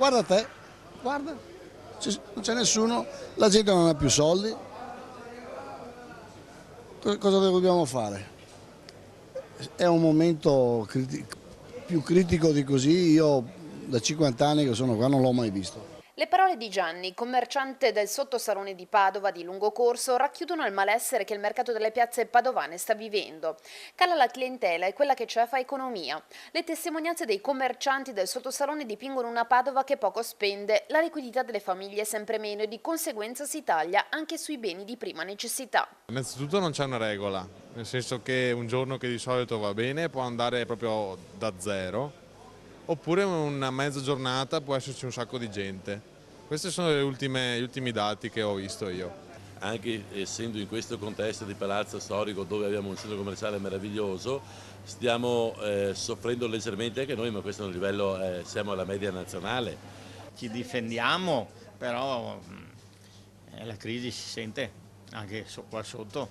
Guarda te, guarda, non c'è nessuno, la gente non ha più soldi. Cosa dobbiamo fare? È un momento più critico di così, io da 50 anni che sono qua non l'ho mai visto. Le parole di Gianni, commerciante del sottosalone di Padova di lungo corso, racchiudono il malessere che il mercato delle piazze padovane sta vivendo. Cala la clientela e quella che c'è fa economia. Le testimonianze dei commercianti del sottosalone dipingono una Padova che poco spende, la liquidità delle famiglie è sempre meno e di conseguenza si taglia anche sui beni di prima necessità. Innanzitutto non c'è una regola, nel senso che un giorno che di solito va bene può andare proprio da zero, oppure una mezza giornata può esserci un sacco di gente. Questi sono gli ultimi dati che ho visto io. Anche essendo in questo contesto di palazzo storico dove abbiamo un centro commerciale meraviglioso, stiamo soffrendo leggermente anche noi, ma questo è un livello, siamo alla media nazionale. Ci difendiamo, però la crisi si sente anche qua sotto.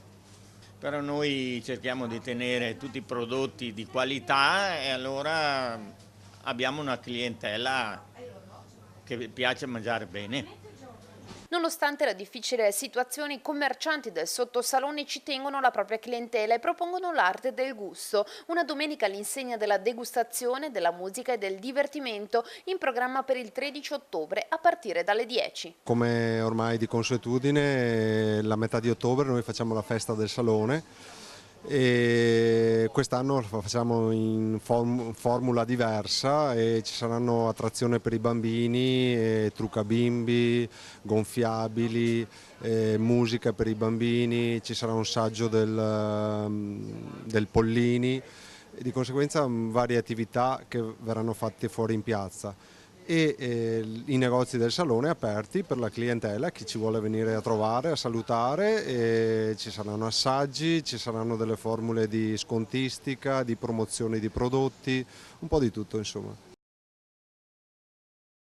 Però noi cerchiamo di tenere tutti i prodotti di qualità e allora abbiamo una clientela che piace mangiare bene. Nonostante la difficile situazione, i commercianti del sottosalone ci tengono la propria clientela e propongono l'arte del gusto, una domenica all'insegna della degustazione, della musica e del divertimento, in programma per il 13 ottobre a partire dalle 10. Come ormai di consuetudine, la metà di ottobre noi facciamo la festa del salone e quest'anno lo facciamo in formula diversa e ci saranno attrazioni per i bambini, trucca bimbi, gonfiabili, musica per i bambini, ci sarà un saggio del Pollini e di conseguenza varie attività che verranno fatte fuori in piazza. E i negozi del salone aperti per la clientela, chi ci vuole venire a trovare, a salutare, e ci saranno assaggi, ci saranno delle formule di scontistica, di promozione di prodotti, un po' di tutto insomma.